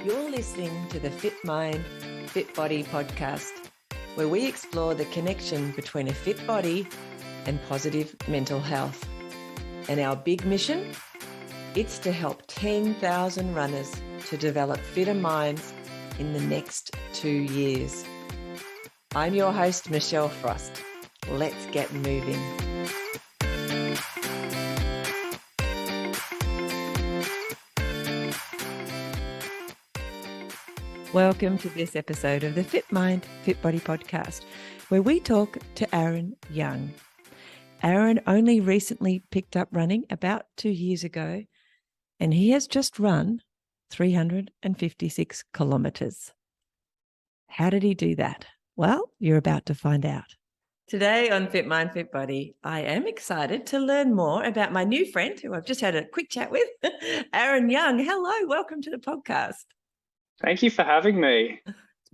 You're listening to the Fit Mind, Fit Body podcast, where we explore the connection between a fit body and positive mental health. And our big mission? It's to help 10,000 runners to develop fitter minds in the next 2 years. I'm your host, Michelle Frost. Let's get moving. Welcome to this episode of the Fit Mind, Fit Body podcast, where we talk to Aaron Young. Aaron only recently picked up running about 2 years ago, and he has just run 356 kilometres. How did he do that? Well, you're about to find out. Today on Fit Mind, Fit Body, I am excited to learn more about my new friend who I've just had a quick chat with, Aaron Young. Hello, welcome to the podcast. Thank you for having me.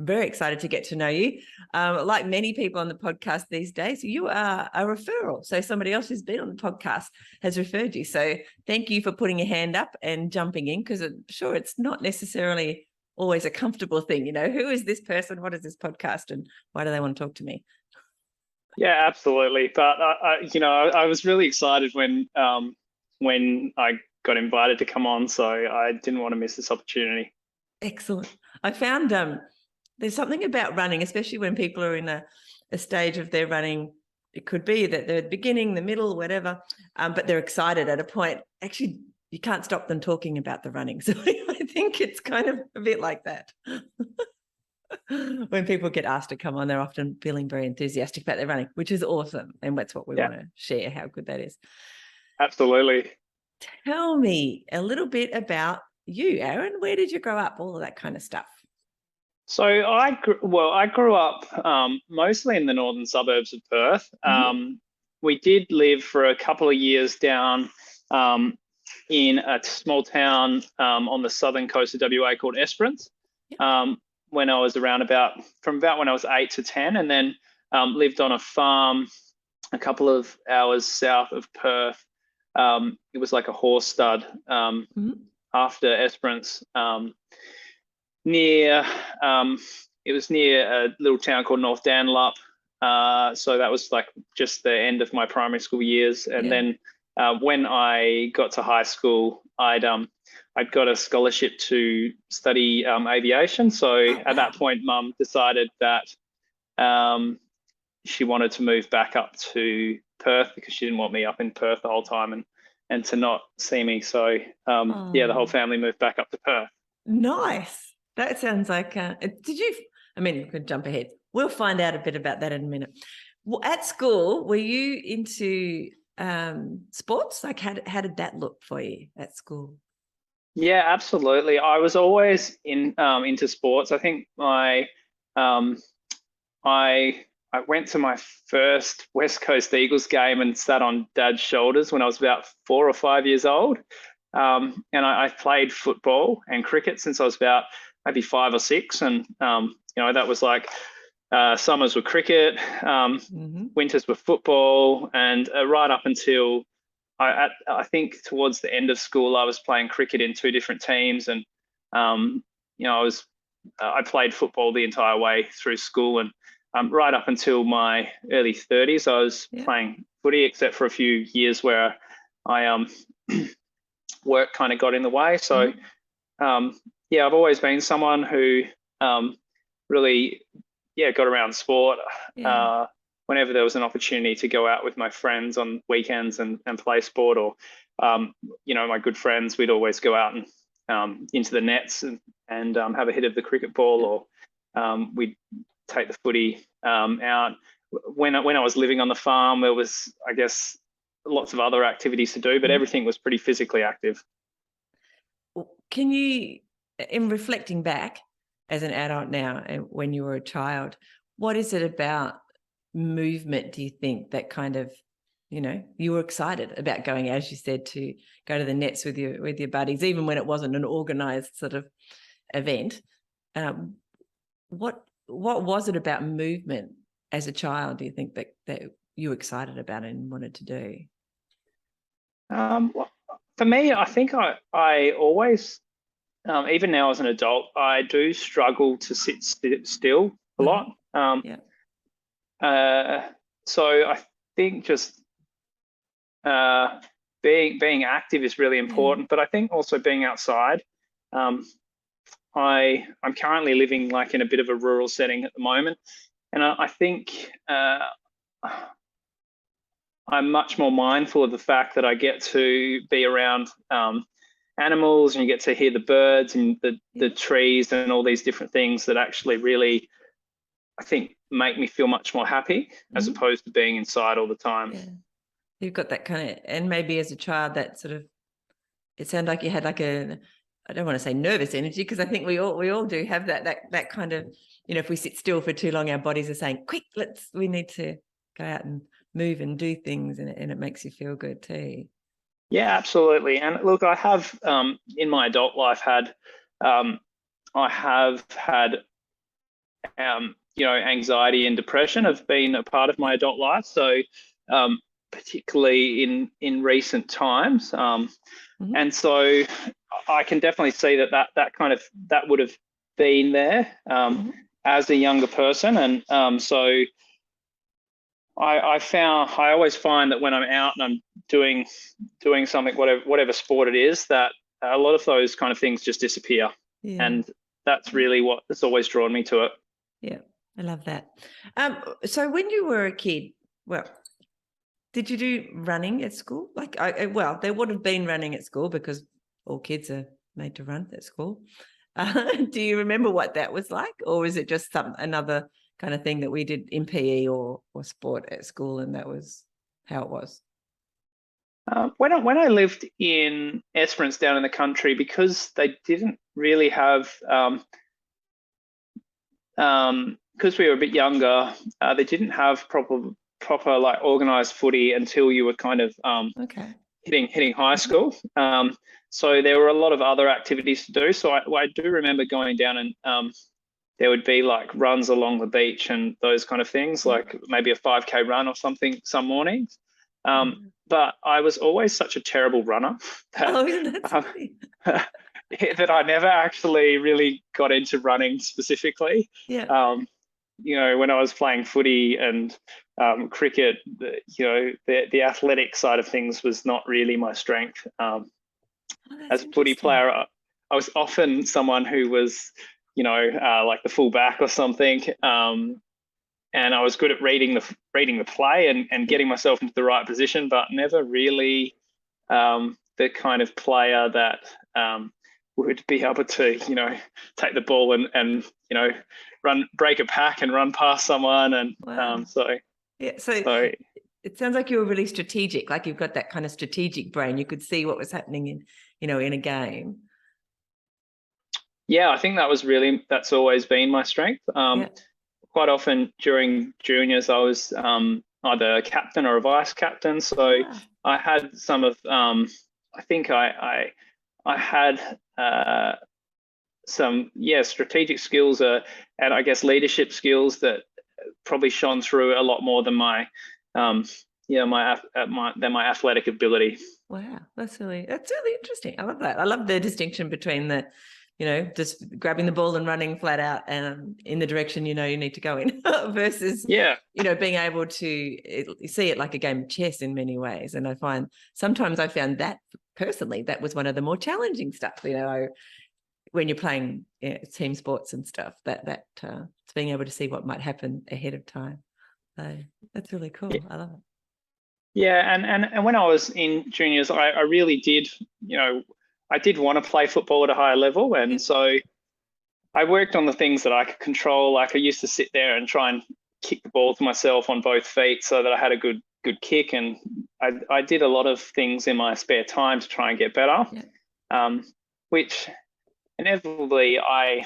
Very excited to get to know you. Like many people on the podcast these days, you are a referral. So somebody else who's been on the podcast has referred you. So thank you for putting your hand up and jumping in, because I'm sure it's not necessarily always a comfortable thing. You know, who is this person? What is this podcast? And why do they want to talk to me? Yeah, absolutely. But I was really excited when I got invited to come on. So I didn't want to miss this opportunity. Excellent. I found there's something about running, especially when people are in a stage of their running. It could be that they're at the beginning, the middle, whatever, but they're excited at a point. Actually, you can't stop them talking about the running. So I think it's kind of a bit like that. When people get asked to come on, they're often feeling very enthusiastic about their running, which is awesome. And that's what we want to share, how good that is. Absolutely. Tell me a little bit about you, Aaron. Where did you grow up? All of that kind of stuff. So I grew up mostly in the northern suburbs of Perth. We did live for a couple of years down in a small town on the southern coast of WA called Esperance. When I was from about when I was 8 to 10, and then lived on a farm a couple of hours south of Perth. It was like a horse stud after Esperance. It was near a little town called North Dandenlup. So that was like just the end of my primary school years. And then when I got to high school, I'd got a scholarship to study aviation. So at that point, Mum decided that she wanted to move back up to Perth because she didn't want me up in Perth the whole time and to not see me. So the whole family moved back up to Perth. Nice. That sounds like, we could jump ahead. We'll find out a bit about that in a minute. Well, at school, were you into sports? Like how did that look for you at school? Yeah, absolutely. I was always into sports. I think I went to my first West Coast Eagles game and sat on Dad's shoulders when I was about 4 or 5 years old. And I played football and cricket since I was about maybe 5 or 6. And, that was like summers were cricket, winters were football. And right up until I think towards the end of school, I was playing cricket in 2 different teams. And, I played football the entire way through school. And right up until my early 30s, I was playing footy, except for a few years where I work kind of got in the way. So, I've always been someone who really, got around sport. Whenever there was an opportunity to go out with my friends on weekends and play sport, or, my good friends, we'd always go out and into the nets and have a hit of the cricket ball, or we'd take the footy out. When I was living on the farm, there was, I guess, lots of other activities to do, but everything was pretty physically active. Can you, in reflecting back as an adult now and when you were a child, what is it about movement, do you think, that kind of, you were excited about going, as you said, to go to the nets with your buddies, even when it wasn't an organised sort of event? What was it about movement as a child, do you think, that you were excited about and wanted to do? For me, I think I always even now as an adult, I do struggle to sit still a lot. So I think just being active is really important, but I think also being outside. I'm currently living like in a bit of a rural setting at the moment, and I think I'm much more mindful of the fact that I get to be around animals, and you get to hear the birds and the trees and all these different things that actually really, I think, make me feel much more happy as opposed to being inside all the time. Yeah. You've got that kind of, and maybe as a child that sort of, it sounded like you had like a, I don't want to say nervous energy, because I think we all do have that kind of, if we sit still for too long, our bodies are saying, quick, we need to go out and move and do things, and it makes you feel good too. Yeah, absolutely. And look, I have in my adult life had anxiety and depression have been a part of my adult life. So particularly in recent times, and so I can definitely see that would have been there as a younger person, and so I always find that when I'm out and I'm doing something, whatever sport it is, that a lot of those kind of things just disappear, and that's really what has always drawn me to it. Yeah, I love that. So when you were a kid, did you do running at school? Like, there would have been running at school because all kids are made to run at school. Do you remember what that was like, or is it just another kind of thing that we did in PE or sport at school, and that was how it was? When I lived in Esperance down in the country, because they didn't really have, because we were a bit younger, they didn't have proper like organised footy until you were kind of hitting high school. So there were a lot of other activities to do. So I do remember going down and there would be like runs along the beach and those kind of things, like maybe a 5K run or something some mornings. But I was always such a terrible runner that I never actually really got into running specifically. When I was playing footy and cricket, the athletic side of things was not really my strength. As a footy player, I was often someone who was, like the full back or something. And I was good at reading the play and getting myself into the right position, but never really the kind of player that would be able to, take the ball and break a pack and run past someone. And so it sounds like you were really strategic, like you've got that kind of strategic brain. You could see what was happening in a game. Yeah, I think that's always been my strength. Quite often during juniors, I was either a captain or a vice captain. So I had some of, I think I had some, strategic skills and I guess leadership skills that probably shone through a lot more than my athletic ability. Wow, that's really interesting. I love that. I love the distinction between the, just grabbing the ball and running flat out and in the direction you need to go in versus being able to see it like a game of chess in many ways. And I found that personally, that was one of the more challenging stuff. When you're playing team sports and stuff, that it's being able to see what might happen ahead of time. So that's really cool. I love it. Yeah, and when I was in juniors, I really did, I did want to play football at a higher level. And so I worked on the things that I could control. Like I used to sit there and try and kick the ball to myself on both feet so that I had a good kick. And I did a lot of things in my spare time to try and get better, which inevitably I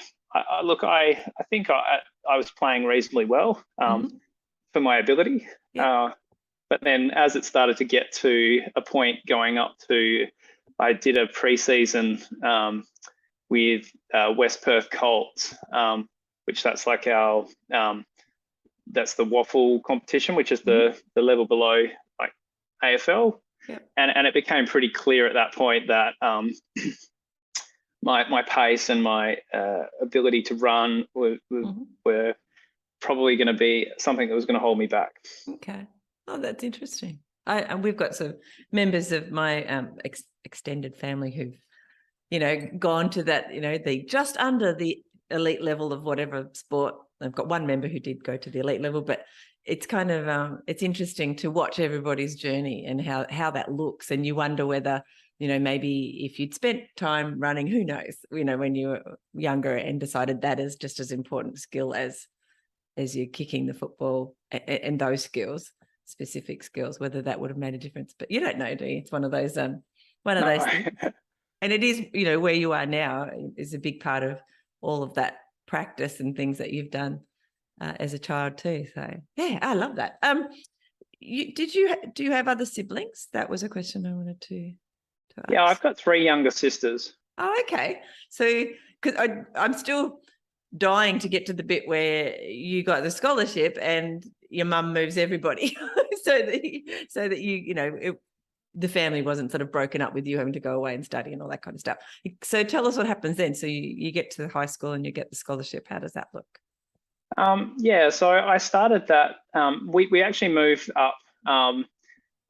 think I was playing reasonably well for my ability. But then as it started to get to a point going up to, I did a pre-season with West Perth Colts, which that's like our, that's the waffle competition, which is the level below like AFL. And it became pretty clear at that point that my pace and my ability to run were probably going to be something that was going to hold me back. Okay. Oh, that's interesting. And we've got some members of my extended family who've, gone to that, the just under the elite level of whatever sport. I've got one member who did go to the elite level, but it's kind of it's interesting to watch everybody's journey and how that looks. And you wonder whether, maybe if you'd spent time running, who knows, when you were younger and decided that is just as important skill as you're kicking the football and those skills, specific skills, whether that would have made a difference. But you don't know, do you? It's one of those things. And it is, where you are now is a big part of all of that practice and things that you've done as a child too. So yeah, I love that. Do you have other siblings? That was a question I wanted to ask. Yeah, I've got 3 younger sisters. Oh, okay. So because I'm still dying to get to the bit where you got the scholarship and your mum moves everybody so that the family wasn't sort of broken up with you having to go away and study and all that kind of stuff. So tell us what happens then. So you get to the high school and you get the scholarship. How does that look? So I started that. We actually moved up.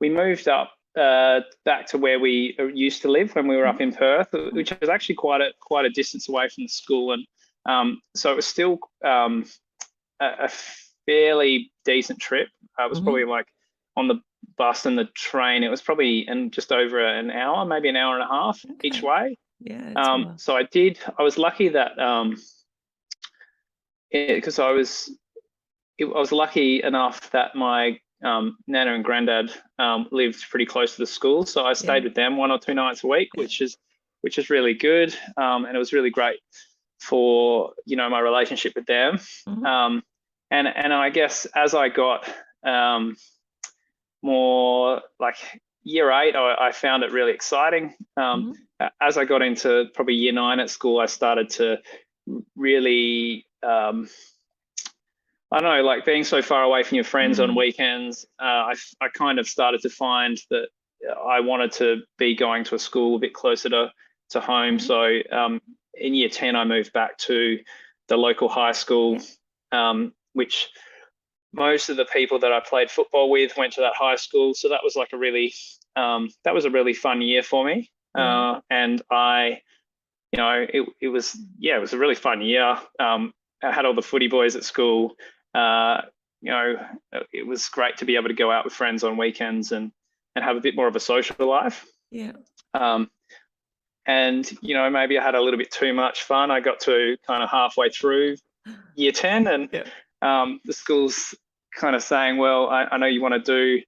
We moved up back to where we used to live when we were up in Perth, which was actually quite a distance away from the school. And so it was still a fairly decent trip. It was probably like on the bus and the train, it was probably just over an hour, maybe an hour and a half each way. Yeah. So I was lucky that because I was lucky enough that my Nana and Granddad lived pretty close to the school, so I stayed with them 1 or 2 nights a week, which is really good, and it was really great for my relationship with them. And I guess as I got more like year 8, I found it really exciting. As I got into probably year 9 at school, I started to really I don't know, like being so far away from your friends on weekends, I kind of started to find that I wanted to be going to a school a bit closer to home. So in year 10, I moved back to the local high school, which most of the people that I played football with went to that high school. So that was like a really fun year for me. And it was a really fun year. I had all the footy boys at school. It was great to be able to go out with friends on weekends and have a bit more of a social life. And maybe I had a little bit too much fun. I got to kind of halfway through year 10 and the school's kind of saying, well, I know you want to do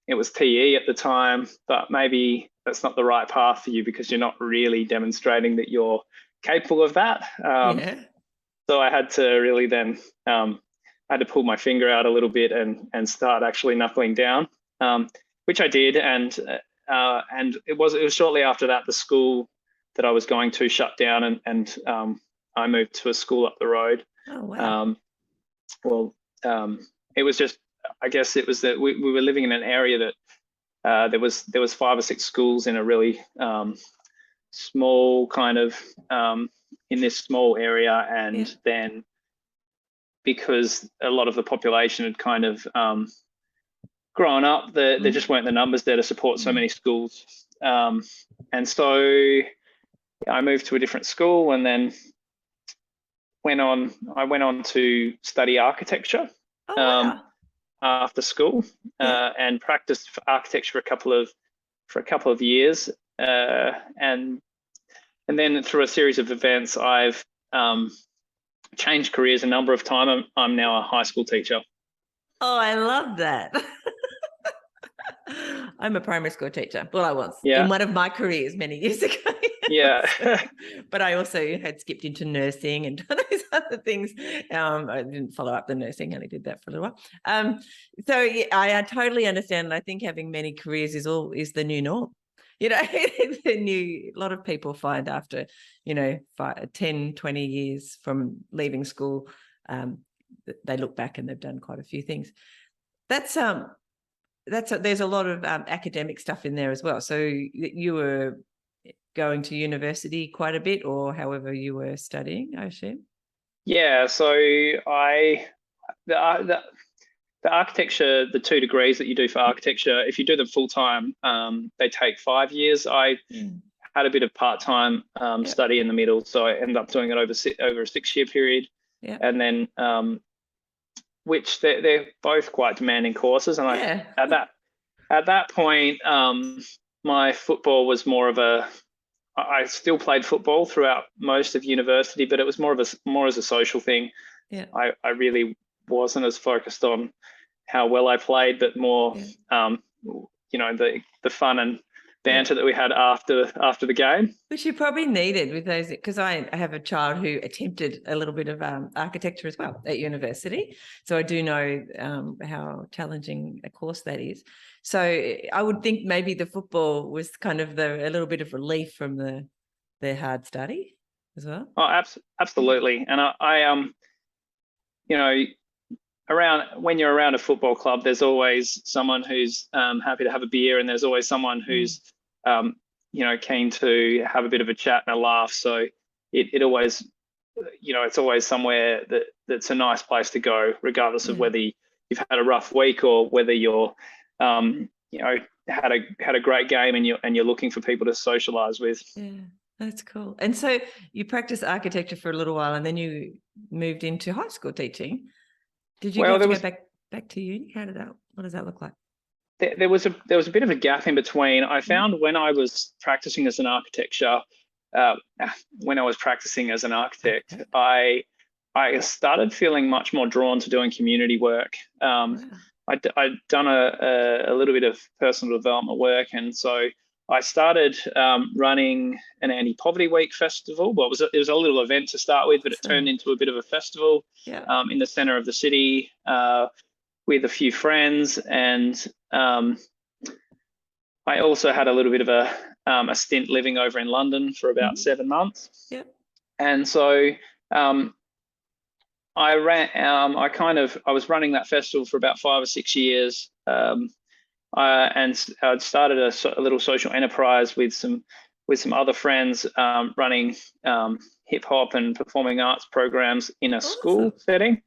it was PE at the time, but maybe that's not the right path for you because you're not really demonstrating that you're capable of that. So I had to really then I had to pull my finger out a little bit and start actually knuckling down, which I did. And it was shortly after that the school that I was going to shut down, and I moved to a school up the road. Oh wow. It was just, I guess it was that we were living in an area that there was 5 or 6 schools in a really small kind of in this small area, and then because a lot of the population had kind of grown up, there just weren't the numbers there to support so many schools, and so I moved to a different school, and then I went on to study architecture after school, and practiced architecture for a couple of years, and then through a series of events, I've changed careers a number of times. I'm now a high school teacher. Oh, I love that. I'm a primary school teacher. Well, I was in one of my careers many years ago. But I also had skipped into nursing and done those other things. I didn't follow up the nursing, only did that for a little while. So I totally understand. I think having many careers is the new norm. A lot of people find after 10, 20 years from leaving school, they look back and they've done quite a few things. There's a lot of academic stuff in there as well. So you were going to university quite a bit, or however you were studying, I assume? Yeah, so the architecture, the 2 degrees that you do for architecture, if you do them full time, they take 5 years. I had a bit of part-time study in the middle, so I ended up doing it over a 6-year period. And then which they're both quite demanding courses. And at that point, my football was more of I still played football throughout most of university, but it was more as a social thing. I really wasn't as focused on how well I played, but more, the fun and banter that we had after the game. Which you probably needed with those, because I have a child who attempted a little bit of architecture as well at university. So I do know how challenging a course that is. So I would think maybe the football was kind of a little bit of relief from the hard study as well. Oh, absolutely. And I when you're around a football club, there's always someone who's happy to have a beer, and there's always someone who's keen to have a bit of a chat and a laugh. So it always, it's always somewhere that's a nice place to go, regardless of whether you've had a rough week or whether you're had a great game and you're looking for people to socialize with. Yeah, that's cool. And so you practiced architecture for a little while, and then you moved into high school teaching. Did you go back to uni? What does that look like? There was a bit of a gap in between. I found when I was practicing as an architect, I started feeling much more drawn to doing community work. I'd done a little bit of personal development work, and so I started running an anti-poverty week festival. Well, it was a little event to start with, but it turned into a bit of a festival in the center of the city with a few friends. And I also had a little bit of a stint living over in London for about 7 months. And so I was running that festival for about 5 or 6 years. And I'd started a little social enterprise with some other friends running hip hop and performing arts programs in a school setting.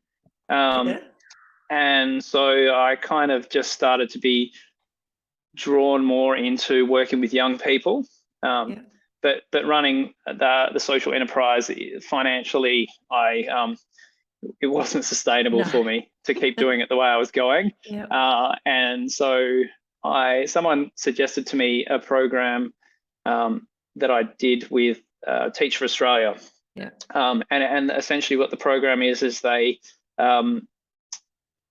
And so I kind of just started to be drawn more into working with young people. But running the social enterprise financially, it wasn't sustainable for me to keep doing it the way I was going. And so someone suggested to me a program that I did with Teach for Australia. And essentially what the program is they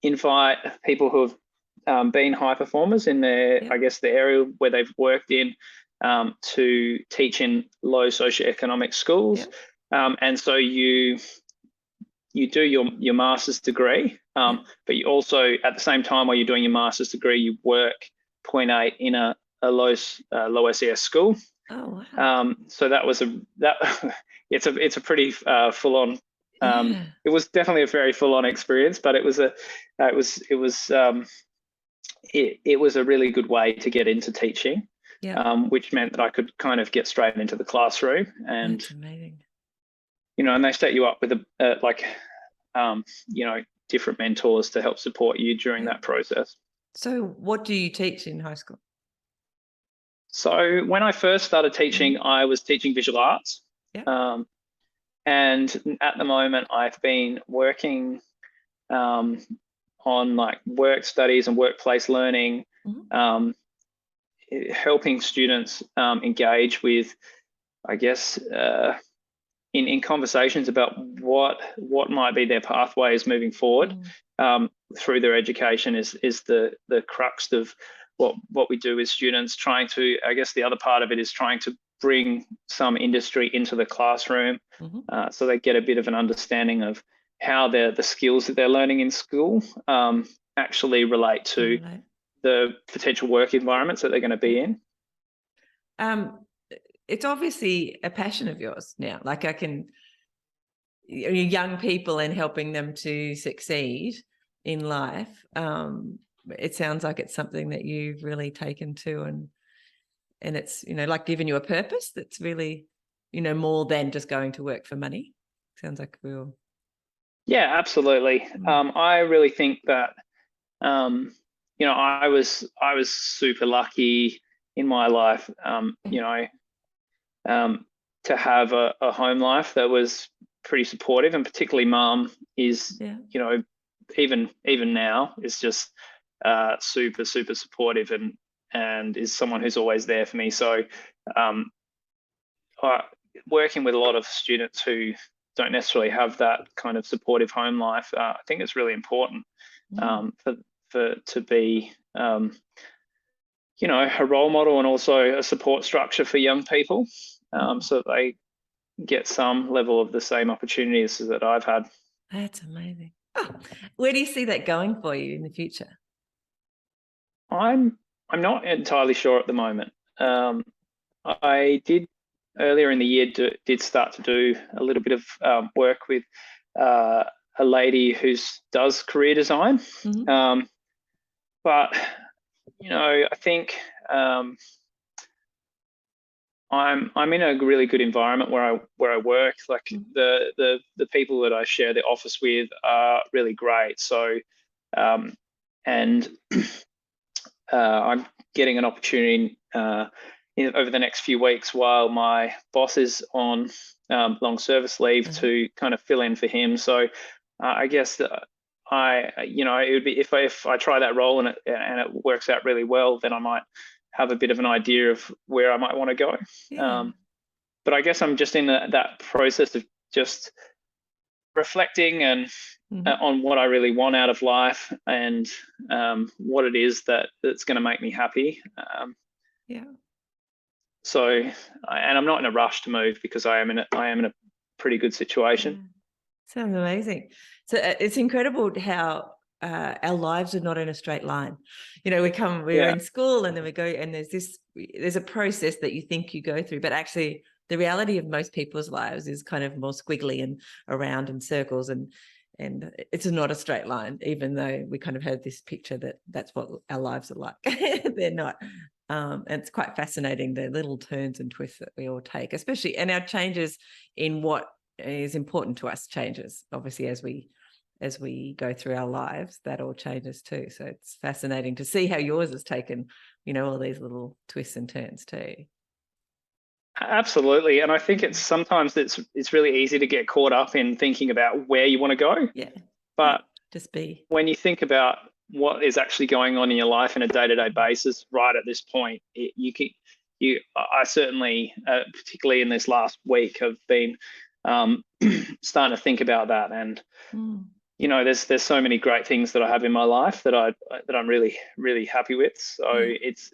invite people who have been high performers in the area where they've worked in to teach in low socioeconomic schools. And so you do your master's degree, but you also, at the same time while you're doing your master's degree, you work 0.8 in a low SES school. Oh wow! So it's a pretty full on. It was definitely a very full on experience, but it was a really good way to get into teaching, which meant that I could kind of get straight into the classroom. And that's amazing. And they set you up with different mentors to help support you during that process. So what do you teach in high school? So when I first started teaching, I was teaching visual arts. And at the moment, I've been working on like work studies and workplace learning, helping students engage with, I guess, in conversations about what might be their pathways moving forward through their education is the crux of what we do with students. Trying to, I guess the other part of it is trying to bring some industry into the classroom so they get a bit of an understanding of how the skills that they're learning in school actually relate to the potential work environments that they're going to be in. It's obviously a passion of yours now. Like young people and helping them to succeed in life. It sounds like it's something that you've really taken to and it's, like giving you a purpose that's really, more than just going to work for money. Sounds like real. Yeah, absolutely. I really think that, I was super lucky in my life, to have a home life that was pretty supportive, and particularly mum is, even now is just super, super supportive and is someone who's always there for me. So working with a lot of students who don't necessarily have that kind of supportive home life, I think it's really important to be a role model and also a support structure for young people, so that they get some level of the same opportunities that I've had. That's amazing. Where do you see that going for you in the future? I'm not entirely sure at the moment. I did earlier in the year did start to do a little bit of work with a lady who does career design, but I think I'm in a really good environment where I work. Like the people that I share the office with are really great. So and I'm getting an opportunity over the next few weeks while my boss is on long service leave to kind of fill in for him. So I guess that it would be if I try that role and it works out really well, then I might have a bit of an idea of where I might want to go. Yeah. But I guess I'm just in that process of just reflecting and on what I really want out of life and what it is that's going to make me happy. So, and I'm not in a rush to move because I am in a pretty good situation. Sounds amazing. So it's incredible how our lives are not in a straight line. We're in school and then we go, and there's a process that you think you go through, but actually the reality of most people's lives is kind of more squiggly and around in circles, and it's not a straight line, even though we kind of had this picture that that's what our lives are like. They're not. And it's quite fascinating, the little turns and twists that we all take, especially, and our changes in what is important to us changes, obviously, as we go through our lives, that all changes too. So it's fascinating to see how yours has taken, all these little twists and turns too. Absolutely. And I think sometimes it's really easy to get caught up in thinking about where you want to go. Yeah. But just be. When you think about what is actually going on in your life on a day-to-day basis right at this point, I certainly, particularly in this last week, have been starting to think about that. And there's so many great things that I have in my life that I'm really, really happy with. So it's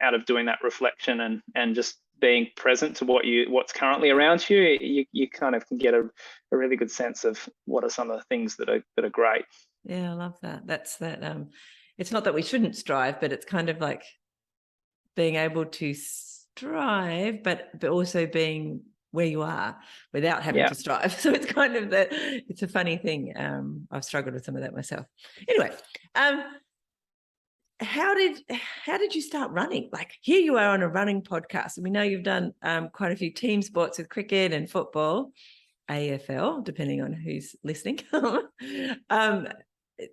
out of doing that reflection and just being present to what's currently around you, you kind of can get a really good sense of what are some of the things that are great. Yeah, I love that. That's that. It's not that we shouldn't strive, but it's kind of like being able to strive, but also being where you are without having to strive. So it's kind of that. It's a funny thing. I've struggled with some of that myself. Anyway, how did you start running? Like, here you are on a running podcast, and we know you've done quite a few team sports with cricket and football, AFL, depending on who's listening.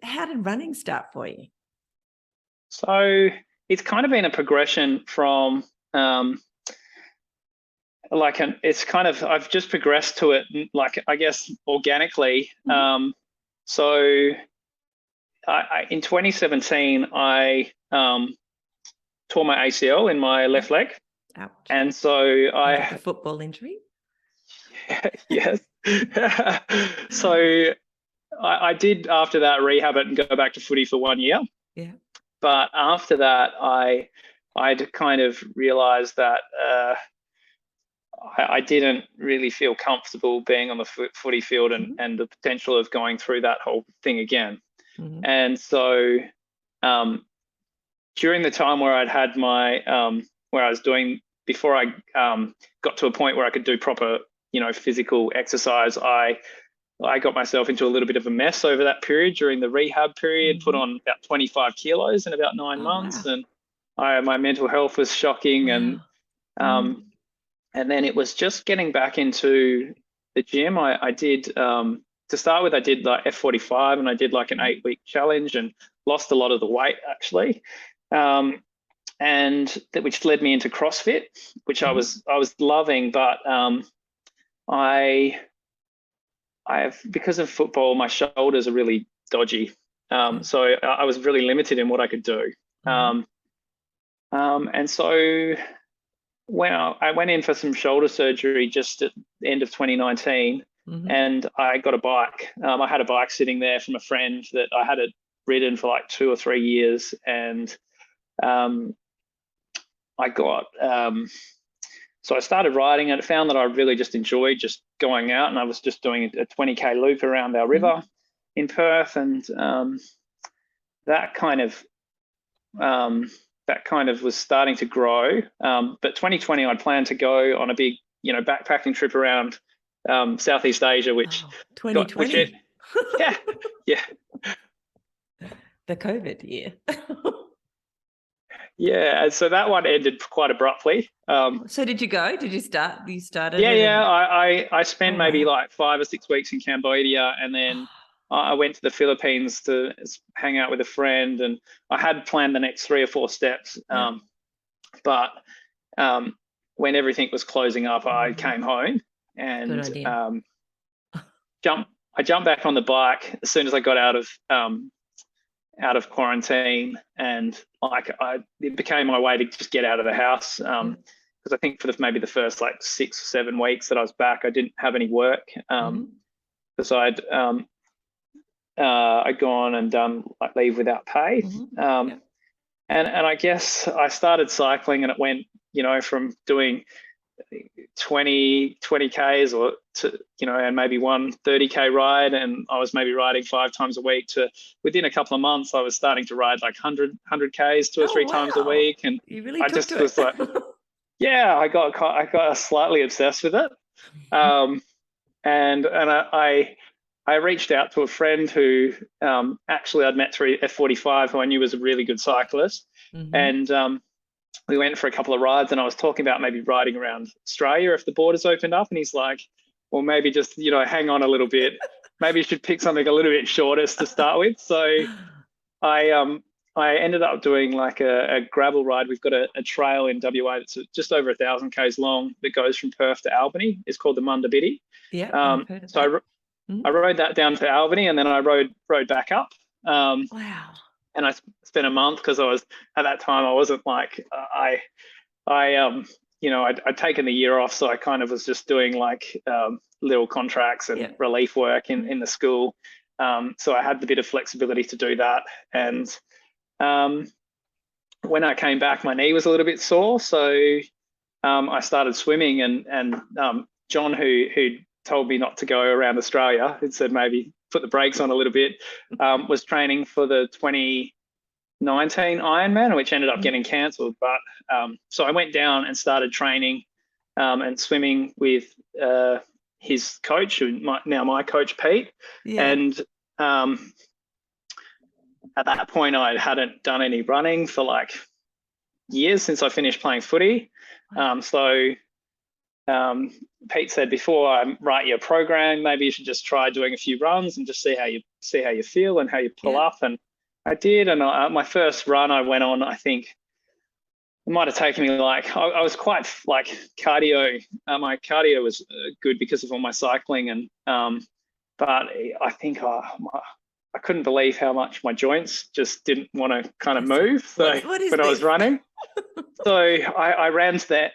How did running start for you? So it's kind of been a progression from I've just progressed to it, like, I guess, organically. So I in 2017, I tore my ACL in my left leg. Ouch. And so a football injury. Yes. So I did, after that, rehab it and go back to footy for 1 year. Yeah. But after that, I'd kind of realised that I didn't really feel comfortable being on the footy field and the potential of going through that whole thing again. And so during the time where I'd had my where I was doing, before I got to a point where I could do proper physical exercise, I got myself into a little bit of a mess over that period during the rehab period, put on about 25 kilos in about 9 months. Wow. And my mental health was shocking, and then it was just getting back into the gym. I did, to start with, I did like F45, and I did like an 8-week challenge and lost a lot of the weight actually. And which led me into CrossFit, which I was loving, but I have, because of football, my shoulders are really dodgy. So I was really limited in what I could do. And so when I went in for some shoulder surgery just at the end of 2019, and I got a bike. I had a bike sitting there from a friend that I had it ridden for like 2 or 3 years, and I got so I started riding, and I found that I really just enjoyed just going out, and I was just doing a 20k loop around our river in Perth, and that kind of was starting to grow. But 2020, I'd planned to go on a big, backpacking trip around Southeast Asia, which 2020, yeah, the COVID year. Yeah, and so that one ended quite abruptly. So did you go? Did you start? You started? Yeah. I spent maybe like 5 or 6 weeks in Cambodia, and then I went to the Philippines to hang out with a friend, and I had planned the next 3 or 4 steps. But when everything was closing up, I came home and I jumped back on the bike as soon as I got out of quarantine, and it became my way to just get out of the house, because I think for maybe the first like 6 or 7 weeks that I was back, I didn't have any work, because I'd gone and done like leave without pay, and I guess I started cycling, and it went from doing 20 Ks or to and maybe one 30k ride, and I was maybe riding 5 times a week, to within a couple of months I was starting to ride like 100 Ks 2 or 3 times a week, and you really I took just to was like I got slightly obsessed with it, and I reached out to a friend who actually I'd met through F45, who I knew was a really good cyclist, and we went for a couple of rides, and I was talking about maybe riding around Australia if the borders opened up, and he's like, well, maybe just hang on a little bit, maybe you should pick something a little bit shorter to start with. So I ended up doing like a gravel ride. We've got a trail in WA that's just over 1,000 k's long that goes from Perth to Albany. It's called the Munda Biddy. So I rode that down to Albany, and then I rode back up. Wow. And I spent a month, because I was, at that time, I wasn't like, I'd taken the year off. So I kind of was just doing like little contracts and relief work in the school. So I had the bit of flexibility to do that. And when I came back, my knee was a little bit sore. So I started swimming, and John, who told me not to go around Australia, and said maybe put the brakes on a little bit, was training for the 2019 Ironman, which ended up getting cancelled. But so I went down and started training and swimming with his coach, who now my coach, Pete. And at that point, I hadn't done any running for like years, since I finished playing footy. So Pete said, before I write your program, maybe you should just try doing a few runs and just see how you feel and how you pull up. And I did. And my first run I went on, I think it might have taken me like, I was quite like cardio. My cardio was good because of all my cycling, and but I think I couldn't believe how much my joints just didn't want to kind of move. So when I was running, so I ran to the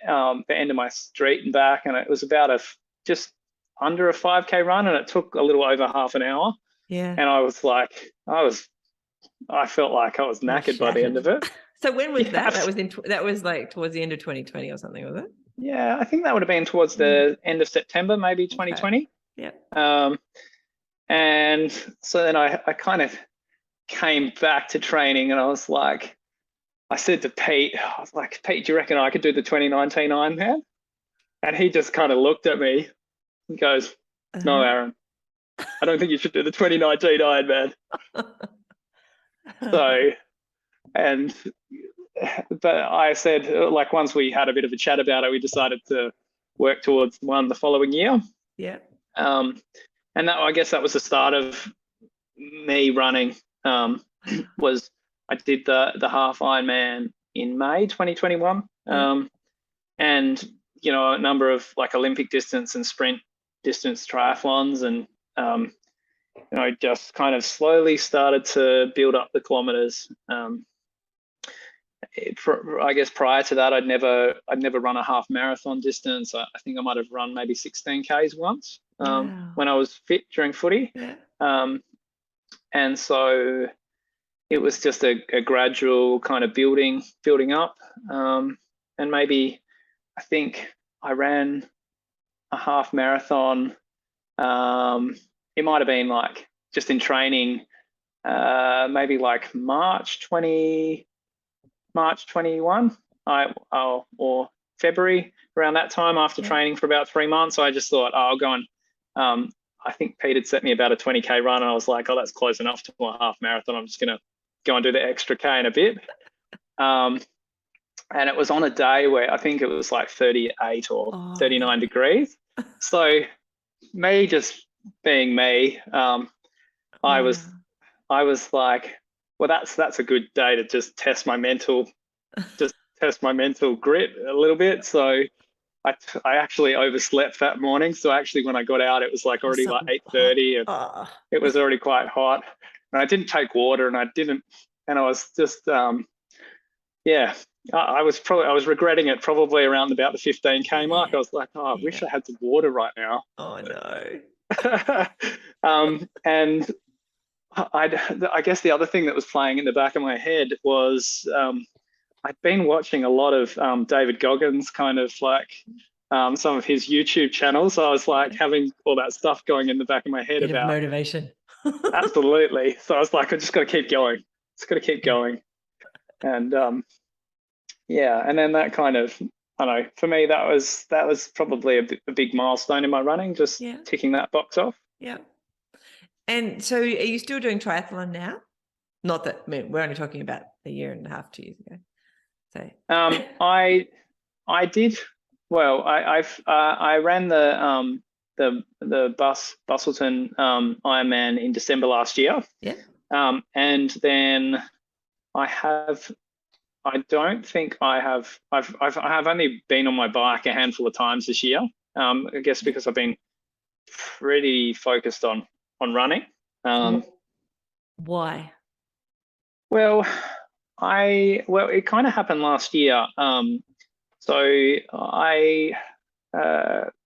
end of my street and back, and it was about just under a 5k run, and it took a little over half an hour. And I was like, I felt like I was knackered by the end of it. So when was that? That was like towards the end of 2020 or something, was it? Yeah, I think that would have been towards the end of September, maybe 2020. And so then I kind of came back to training, and I was like, I said to Pete, I was like, Pete, do you reckon I could do the 2019 Ironman? And he just kind of looked at me and goes, no, Aaron, I don't think you should do the 2019 Ironman. So, and but I said, like, once we had a bit of a chat about it, we decided to work towards one the following year. Yeah. And I guess that was the start of me running. Was I did the half Ironman in May 2021, and a number of like Olympic distance and sprint distance triathlons, and just kind of slowly started to build up the kilometers. I guess prior to that, I'd never run a half marathon distance. I think I might have run maybe 16 Ks once when I was fit during footy. Yeah. And so it was just a gradual kind of building up. And maybe I think I ran a half marathon. It might have been like just in training, maybe like March 21, or February, around that time, after training for about 3 months. I just thought, I'll go and I think Pete had set me about a 20K run, and I was like, that's close enough to a half marathon. I'm just going to go and do the extra K in a bit. And it was on a day where I think it was like 38 or 39 degrees. So me just being me, I was like, well, that's a good day to just test my mental grit a little bit. So I actually overslept that morning. So actually when I got out, it was like already like 8:30, and it was already quite hot. And I didn't take water, and I was just, I was regretting it probably around about the 15K mark. I was like, I wish I had some water right now. Oh no. And I guess the other thing that was playing in the back of my head was I'd been watching a lot of David Goggins, kind of like some of his YouTube channels. So I was like having all that stuff going in the back of my head about motivation. Absolutely. So I was like, I just got to keep going. Just got to keep going. And and then that kind of, I don't know, for me, that was probably a big milestone in my running, just ticking that box off. Yeah. And so are you still doing triathlon now? Not that, I mean, we're only talking about a year and a half, 2 years ago. So I did, well, I ran the Bustleton Ironman in December last year. Yeah. And then I've only been on my bike a handful of times this year. I guess because I've been pretty focused on running. Why? Well, it kind of happened last year. So I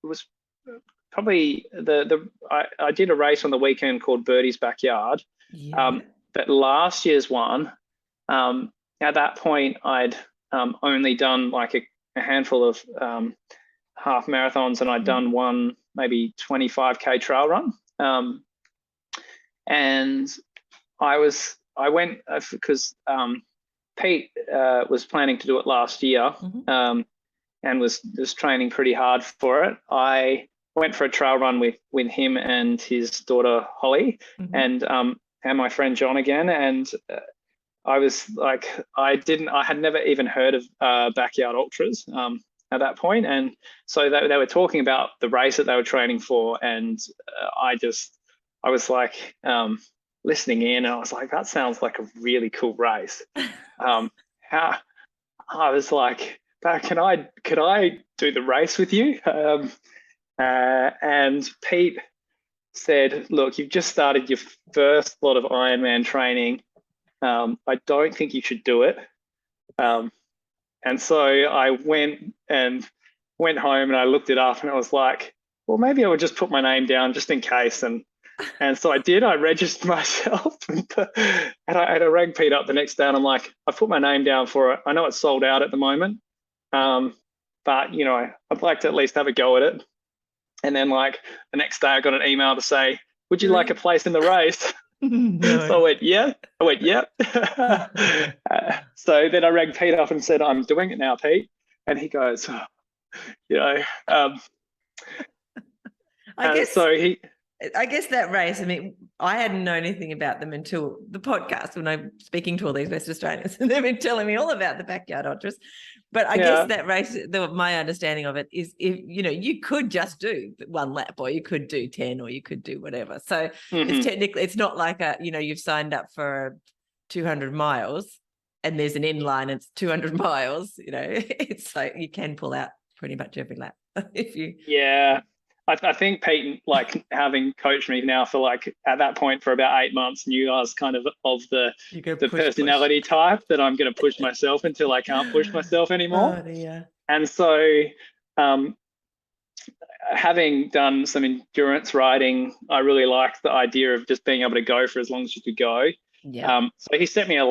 was probably I did a race on the weekend called Berties Backyard. But last year's one, at that point, I'd only done like a handful of half marathons, and I'd done one maybe 25K trail run. And I went because Pete was planning to do it last year, and was training pretty hard for it. I went for a trail run with him and his daughter Holly, and my friend John again, and I was like, I had never even heard of Backyard Ultras at that point, and so they were talking about the race that they were training for, and I was like listening in, and I was like, that sounds like a really cool race. I was like, could I do the race with you? And Pete said, look, you've just started your first lot of Ironman training. I don't think you should do it. And so I went home, and I looked it up, and I was like, well, maybe I would just put my name down just in case. And so I did. I registered myself, and I rang Pete up the next day, and I'm like, I put my name down for it. I know it's sold out at the moment, but I'd like to at least have a go at it. And then like the next day, I got an email to say, would you like a place in the race? No. So I went, yeah. So then I rang Pete up and said, I'm doing it now, Pete. And he goes, I guess so he I guess that race, I mean, I hadn't known anything about them until the podcast when I'm speaking to all these West Australians and they've been telling me all about the Backyard Ultras. But I guess that race, my understanding of it is, if you could just do one lap, or you could do 10, or you could do whatever. So it's technically, it's not like you've signed up for 200 miles and there's an inline, it's 200 miles. It's like you can pull out pretty much every lap if you. Yeah. I think Pete, like, having coached me now for, like, at that point for about 8 months, knew I was kind of the personality type that I'm going to push myself until I can't push myself anymore. Oh, dear. And so having done some endurance riding, I really liked the idea of just being able to go for as long as you could go. Yeah. So he set me a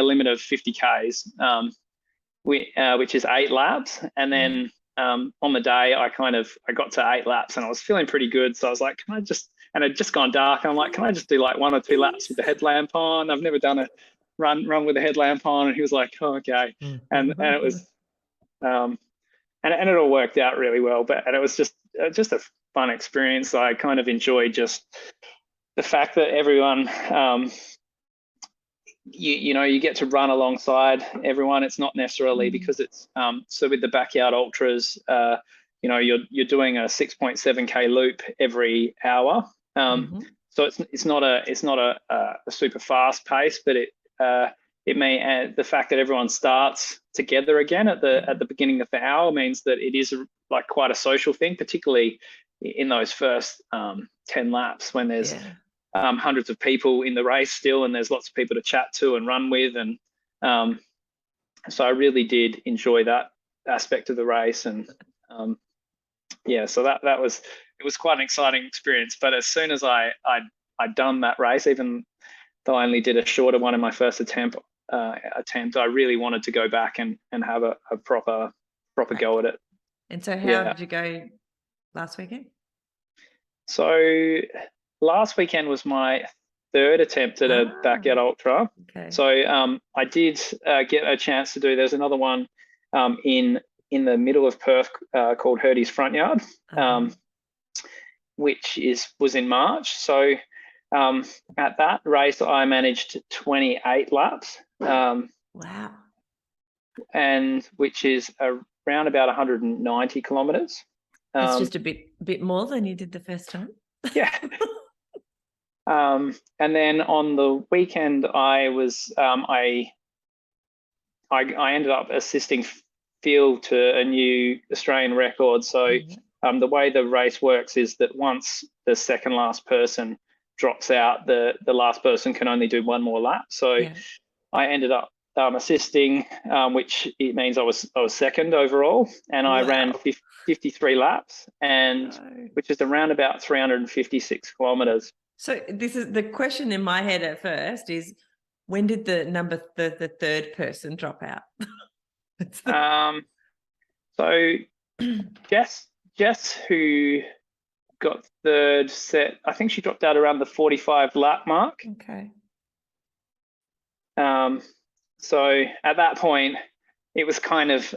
limit of 50 Ks, which is 8 laps. And then on the day, I got to 8 laps and I was feeling pretty good. So I was like, and it'd just gone dark. I'm like, can I just do like 1 or 2 laps with the headlamp on? I've never done a run with a headlamp on. And he was like, oh, okay. And it was, and it all worked out really well. And it was just a fun experience. I kind of enjoyed just the fact that everyone, you get to run alongside everyone. It's not necessarily because it's so with the Backyard Ultras, you're doing a 6.7K loop every hour. So it's not a super fast pace, but it may the fact that everyone starts together again at the beginning of the hour means that it is like quite a social thing, particularly in those first 10 laps when there's hundreds of people in the race still, and there's lots of people to chat to and run with, and so I really did enjoy that aspect of the race, and so that was quite an exciting experience. But as soon as I'd done that race, even though I only did a shorter one in my first attempt, I really wanted to go back and have a proper go at it. And so how did you go last weekend? So last weekend was my 3rd attempt at a Backyard Ultra. Okay. So I did get a chance to do, there's another one in the middle of Perth called Berties Front Yard, which was in March. So at that race, I managed 28 laps. Wow. And which is around about 190 kilometres. That's just a bit more than you did the first time. Yeah. And then on the weekend, I was I ended up assisting Phil to a new Australian record. So the way the race works is that once the second last person drops out, the last person can only do one more lap. So I ended up assisting, which it means I was second overall, and I ran 53 laps, and which is around about 356 kilometres. So this is the question in my head at first is, when did the third person drop out? So Jess, who got third, set, I think she dropped out around the 45 lap mark. Okay. So at that point, it was kind of,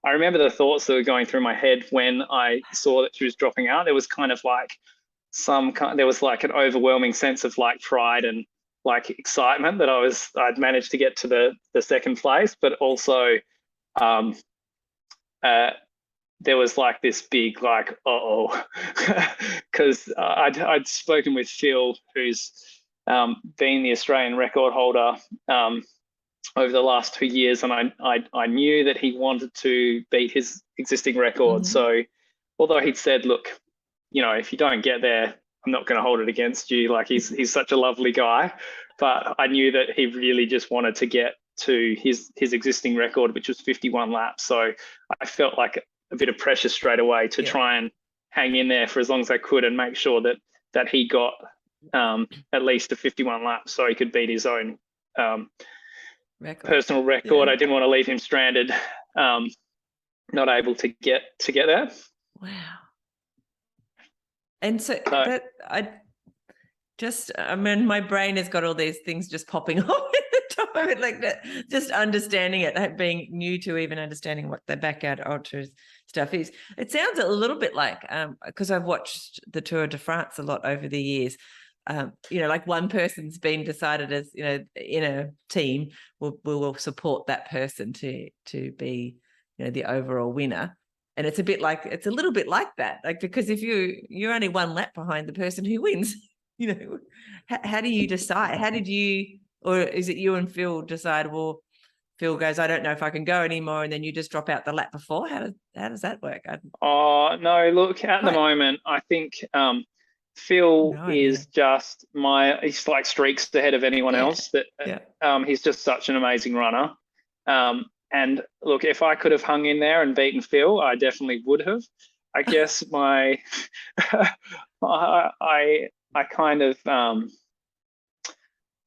I remember the thoughts that were going through my head when I saw that she was dropping out. There was kind of like there was like an overwhelming sense of like pride and like excitement that I'd managed to get to the second place, but also there was like this big like, because I'd spoken with Phil, who's been the Australian record holder over the last 2 years, and I knew that he wanted to beat his existing record. So although he'd said, look, if you don't get there, I'm not going to hold it against you. Like he's such a lovely guy, but I knew that he really just wanted to get to his existing record, which was 51 laps. So I felt like a bit of pressure straight away to try and hang in there for as long as I could and make sure that he got at least a 51 laps so he could beat his own personal record. I didn't want to leave him stranded, not able to get there. Wow. And so that my brain has got all these things just popping off at the top of it, like that, just understanding it, being new to even understanding what the backyard ultras stuff is. It sounds a little bit like, because I've watched the Tour de France a lot over the years. Like one person's been decided as, in a team, will support that person to be, the overall winner. And it's a little bit like that, like, because if you're only one lap behind the person who wins, how do you decide? How did you, or is it you and Phil decide, well, Phil goes, I don't know if I can go anymore, and then you just drop out the lap before? How does that work? Oh, no, look, at the moment, I think Phil is just he's like streaks ahead of anyone else. He's just such an amazing runner. And look, if I could have hung in there and beaten Phil, I definitely would have. I guess I kind of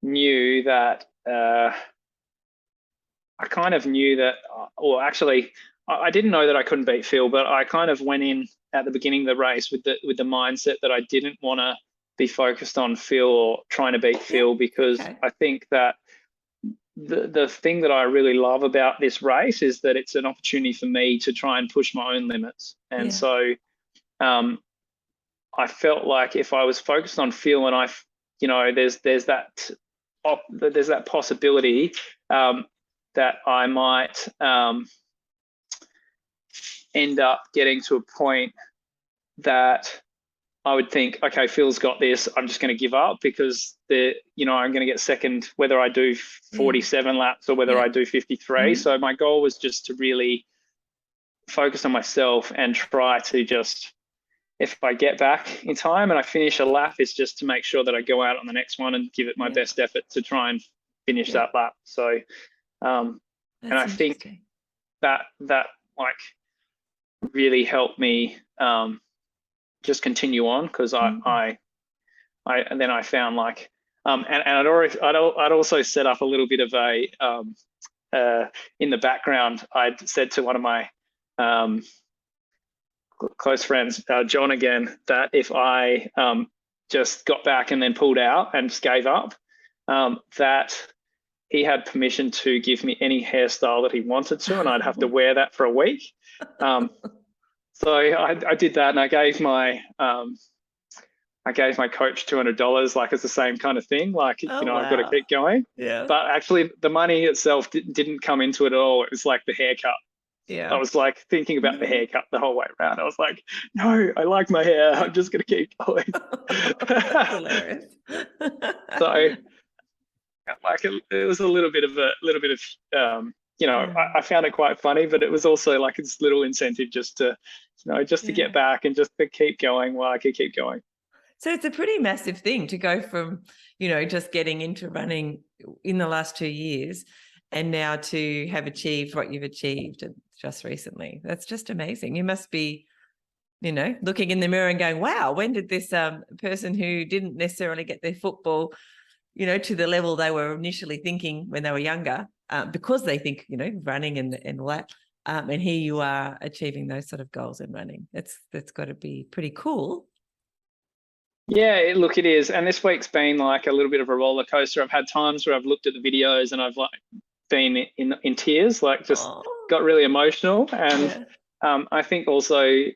knew that. I didn't know that I couldn't beat Phil, but I kind of went in at the beginning of the race with the mindset that I didn't want to be focused on Phil or trying to beat Phil, because I think that the thing that I really love about this race is that it's an opportunity for me to try and push my own limits. And so I felt like if I was focused on Phil and there's that possibility that I might end up getting to a point that I would think, okay, Phil's got this, I'm just going to give up, because I'm going to get second whether I do 47 laps or whether I do 53. So my goal was just to really focus on myself and try to just, if I get back in time and I finish a lap, is just to make sure that I go out on the next one and give it my best effort to try and finish that lap. So, and I think that like really helped me just continue on, because I found like and I'd also set up a little bit of a in the background. I'd said to one of my close friends, John again, that if I just got back and then pulled out and just gave up, that he had permission to give me any hairstyle that he wanted to, and I'd have to wear that for a week. So I did that, and I gave my coach $200, like, it's the same kind of thing. Like, I've got to keep going. Yeah. But actually, the money itself didn't come into it at all. It was like the haircut. Yeah. I was like thinking about the haircut the whole way around. I was like, no, I like my hair. I'm just going to keep going. That's hilarious. So, like, it was a little bit of I found it quite funny, but it was also like this little incentive just to get back and just to keep going while I could keep going. So it's a pretty massive thing to go from, just getting into running in the last 2 years, and now to have achieved what you've achieved just recently. That's just amazing. You must be, looking in the mirror and going, wow, when did this person who didn't necessarily get their football, to the level they were initially thinking when they were younger, because they think, running and all that. And here you are achieving those sort of goals in running. That's got to be pretty cool. Yeah, look, it is. And this week's been like a little bit of a roller coaster. I've had times where I've looked at the videos and I've like been in tears, like just got really emotional. And I think also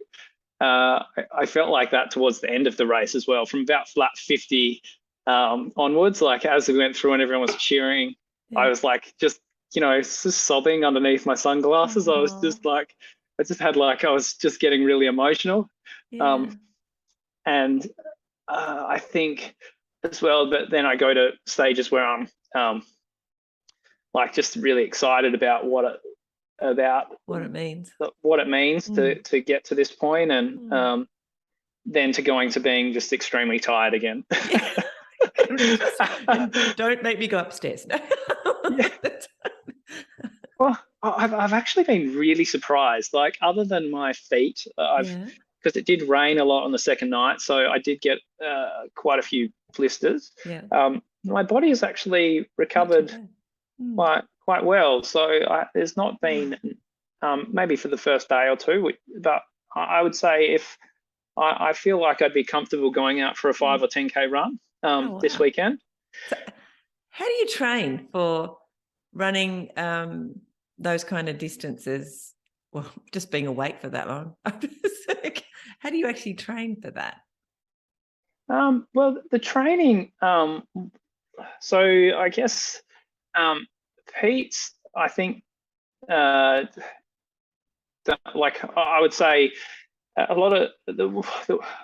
I felt like that towards the end of the race as well, from about lap 50 onwards. Like, as we went through and everyone was cheering, I was like just sobbing underneath my sunglasses. I was just like, I was just getting really emotional. And I think as well, but then I go to stages where I'm like just really excited about what it means to get to this point, and then to going to being just extremely tired again. And don't make me go upstairs. Well, I've actually been really surprised. Like, other than my feet, because it did rain a lot on the second night, so I did get quite a few blisters. My body has actually recovered quite well. So there's not been maybe for the first day or two, but I would say if I feel like I'd be comfortable going out for a 5 or 10K run this weekend. So how do you train for running those kind of distances, well, just being awake for that long, how do you actually train for that? Well, the training, so I guess Pete's, I think, like I would say, a lot of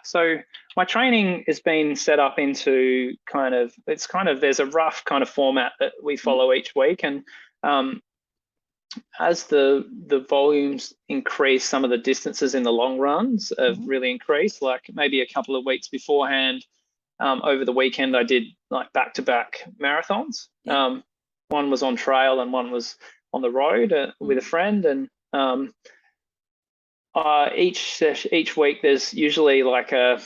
so my training has been set up into there's a rough kind of format that we follow each week, and as the volumes increase, some of the distances in the long runs have really increased. Like maybe a couple of weeks beforehand, over the weekend, I did like back-to-back marathons. One was on trail and one was on the road with a friend. And each week there's usually like a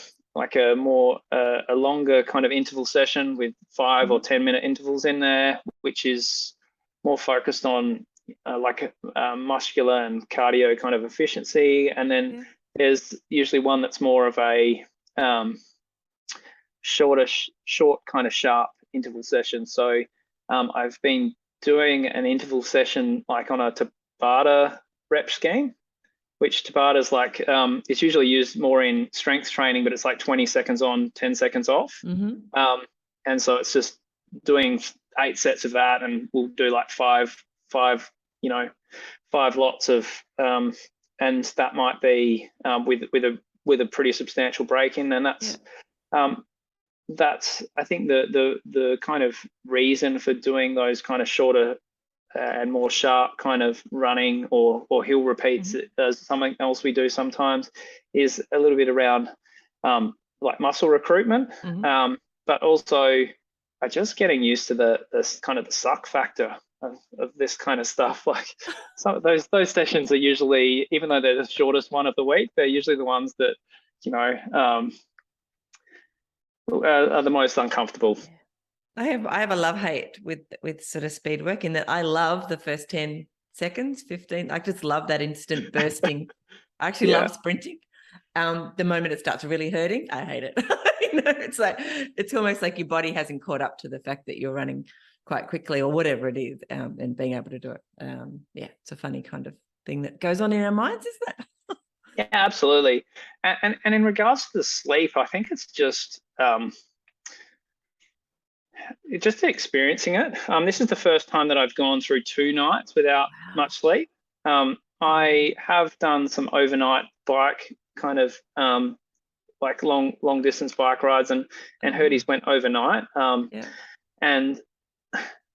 longer kind of interval session with 5 or 10 minute intervals in there, which is more focused on muscular and cardio kind of efficiency. And then there's usually one that's more of a short kind of sharp interval session. So I've been doing an interval session like on a Tabata rep scheme, which Tabata is like, it's usually used more in strength training, but it's like 20 seconds on, 10 seconds off. And so it's just doing 8 sets of that, and we'll do like five lots of, and that might be with a pretty substantial break in. And that's I think the kind of reason for doing those kind of shorter and more sharp kind of running or hill repeats, as something else we do sometimes, is a little bit around like muscle recruitment, but also just getting used to the kind of the suck factor of this kind of stuff. Like some of those sessions are usually, even though they're the shortest one of the week, they're usually the ones that are the most uncomfortable. I have a love-hate with sort of speed work, in that I love the first 10 seconds, 15. I just love that instant bursting. I actually love sprinting. The moment it starts really hurting, I hate it. It's almost like your body hasn't caught up to the fact that you're running quite quickly or whatever it is, and being able to do it. It's a funny kind of thing that goes on in our minds, isn't it? Yeah, absolutely. And in regards to the sleep, I think it's just experiencing it. This is the first time that I've gone through 2 nights without much sleep. I have done some overnight bike kind of like long distance bike rides, and Herdy's went overnight. And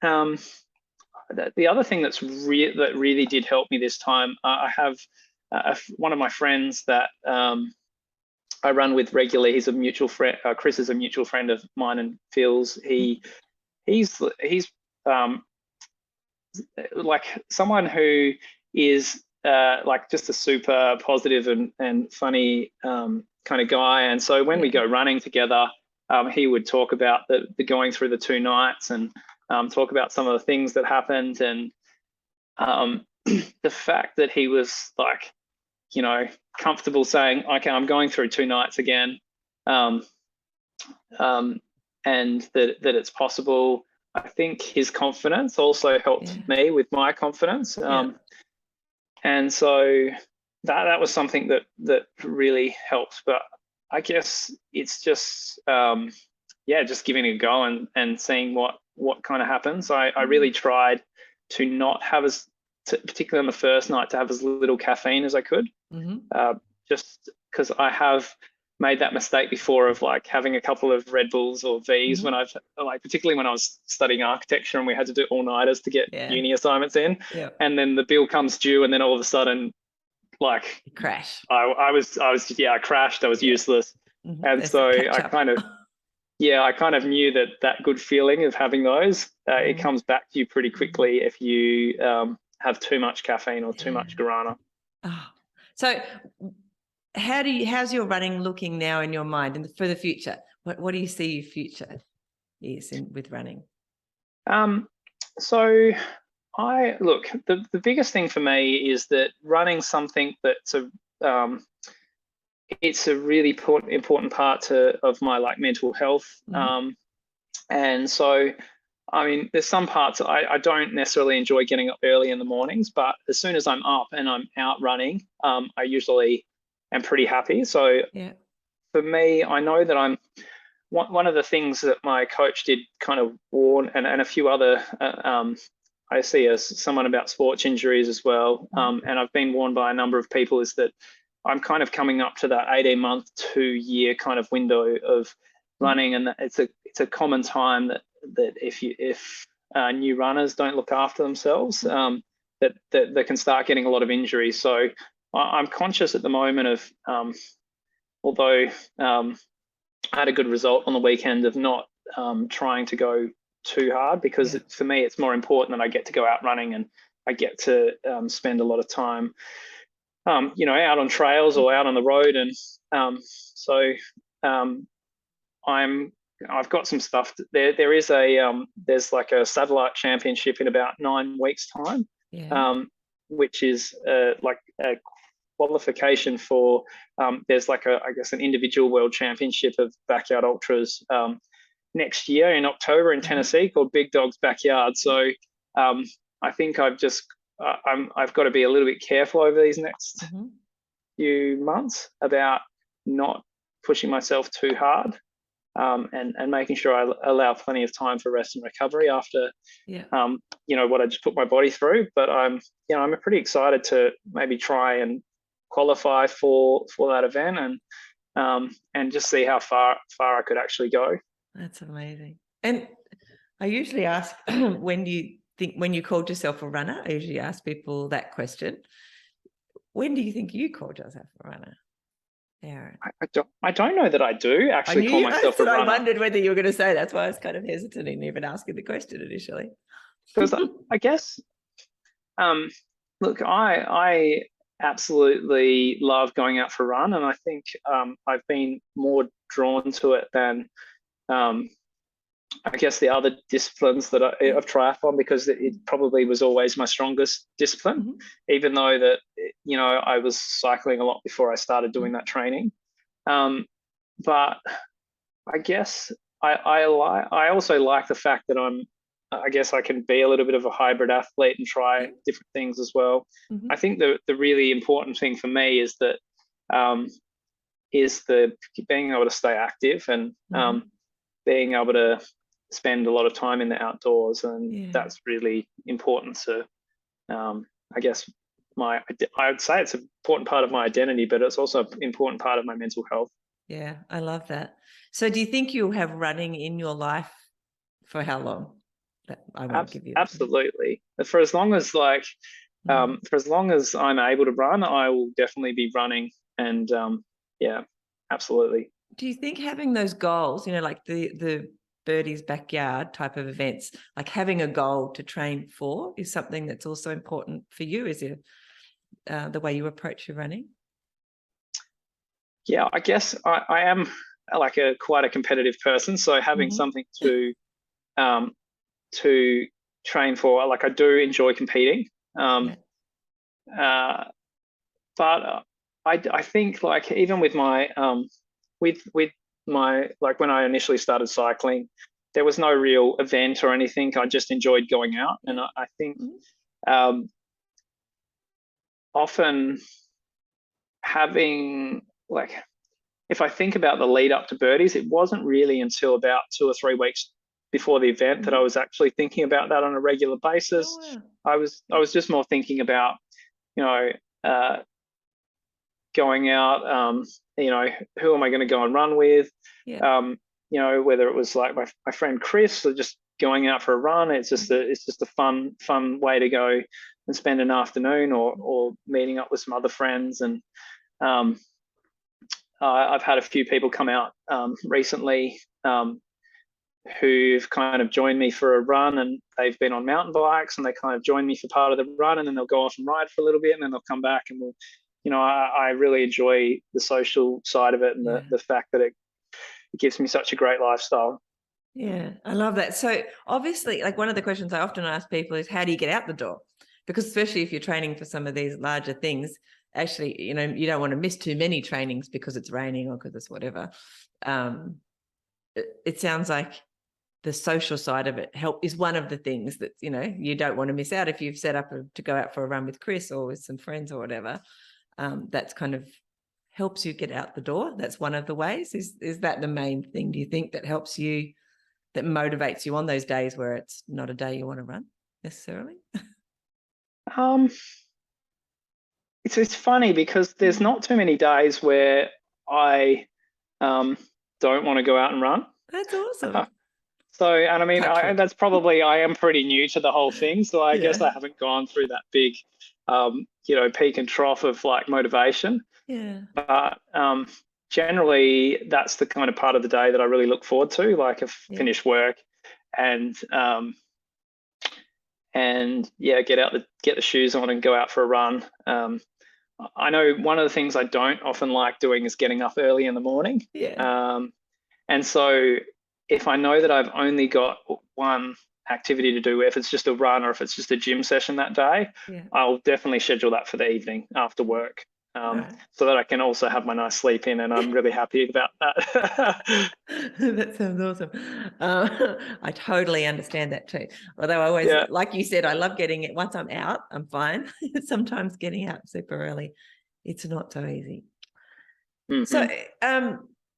the other thing that really did help me this time, I have one of my friends that I run with regularly. He's a mutual friend. Chris is a mutual friend of mine and Phil's. He's like someone who is like just a super positive and funny kind of guy. And so when we go running together, he would talk about the going through the 2 nights, and talk about some of the things that happened, and the fact that he was like, comfortable saying, okay, I'm going through 2 nights again, and that it's possible. I think his confidence also helped me with my confidence. And so that was something that really helped. But I guess it's just, just giving it a go and seeing what kind of happens. I really tried to not have particularly on the first night, to have as little caffeine as I could, just because I have made that mistake before of like having a couple of Red Bulls or Vs when I've particularly when I was studying architecture and we had to do all-nighters to get uni assignments in, and then the bill comes due, and then all of a sudden, like, you crash. I crashed. I was useless, and so I kind of knew that good feeling of having those, it comes back to you pretty quickly if you have too much caffeine or too much guarana. So how's your running looking now in your mind and for the future? What do you see your future is with running? So the biggest thing for me is that running something that's it's a really important part of my like mental health. And so I mean, there's some parts I don't necessarily enjoy getting up early in the mornings, but as soon as I'm up and I'm out running, I usually am pretty happy. So for me, I know that I'm one of the things that my coach did kind of warn, and a few other, I see as someone about sports injuries as well. And I've been warned by a number of people, is that I'm kind of coming up to that 18-month, 2-year kind of window of running. And it's a common time that if new runners don't look after themselves, that they can start getting a lot of injuries. So I'm conscious at the moment of, although I had a good result on the weekend, of not trying to go too hard, because for me it's more important that I get to go out running and I get to spend a lot of time out on trails or out on the road. And I've got some stuff there is there's like a satellite championship in about 9 weeks time, which is like a qualification for there's like I guess an individual world championship of backyard ultras next year in October in Tennessee, called Big Dog's Backyard. So I think I've got to be a little bit careful over these next few months about not pushing myself too hard, and making sure I allow plenty of time for rest and recovery after what I just put my body through. But I'm pretty excited to maybe try and qualify for that event, and just see how far I could actually go. That's amazing. And I usually ask when you called yourself a runner, I usually ask people that question. When do you think you called yourself a runner, Aaron? I don't know that I do actually call myself a runner. I wondered whether you were going to say. That's why I was kind of hesitant in even asking the question initially. Because I guess, look, I absolutely love going out for a run, and I think I've been more drawn to it than I guess the other disciplines that of triathlon, because it probably was always my strongest discipline, even though that I was cycling a lot before I started doing that training. But I guess I also like the fact that I guess I can be a little bit of a hybrid athlete and try different things as well. I think the really important thing for me is that being able to stay active and being able to spend a lot of time in the outdoors, and that's really important to I guess I would say it's an important part of my identity, but it's also an important part of my mental health. Yeah, I love that. So do you think you'll have running in your life for how long? I won't give you that. Absolutely. For as long as for as long as I'm able to run, I will definitely be running. And absolutely. Do you think having those goals, like the Berties Backyard type of events, like having a goal to train for, is something that's also important for you? Is it the way you approach your running? Yeah, I guess I am like quite a competitive person. So having something to train for, like I do enjoy competing. But I think like even with my with my, like when I initially started cycling, there was no real event or anything. I just enjoyed going out, and I think often having, like, if I think about the lead up to Berties, it wasn't really until about 2 or 3 weeks before the event that I was actually thinking about that on a regular basis. I was just more thinking about going out, who am I going to go and run with? Whether it was like my friend Chris, or just going out for a run. It's just a fun way to go and spend an afternoon, or meeting up with some other friends. And I've had a few people come out recently who've kind of joined me for a run, and they've been on mountain bikes, and they kind of join me for part of the run, and then they'll go off and ride for a little bit, and then they'll come back, and I really enjoy the social side of it, and the fact that it gives me such a great lifestyle. Yeah, I love that. So obviously, like, one of the questions I often ask people is, how do you get out the door? Because especially if you're training for some of these larger things, actually, you don't want to miss too many trainings because it's raining or because it's whatever. It sounds like the social side of it is one of the things that, you know, you don't want to miss out if you've set up to go out for a run with Chris or with some friends or whatever. That's kind of helps you get out the door. That's one of the ways. Is that the main thing, do you think, that helps you, that motivates you on those days where it's not a day you want to run necessarily? It's funny because there's not too many days where I don't want to go out and run. That's awesome. And I mean, that's probably, I am pretty new to the whole thing. So I guess I haven't gone through that big, you know, peak and trough of like motivation. Yeah. But generally, that's the kind of part of the day that I really look forward to, like a finished work and get the shoes on and go out for a run. I know one of the things I don't often like doing is getting up early in the morning. Yeah. And so if I know that I've only got one activity to do, if it's just a run or if it's just a gym session that day, I'll definitely schedule that for the evening after work, so that I can also have my nice sleep in, and I'm really happy about that. That sounds awesome. I totally understand that too. Although I always, like you said, I love getting it. Once I'm out, I'm fine. Sometimes getting out super early, it's not so easy. Mm-hmm. So,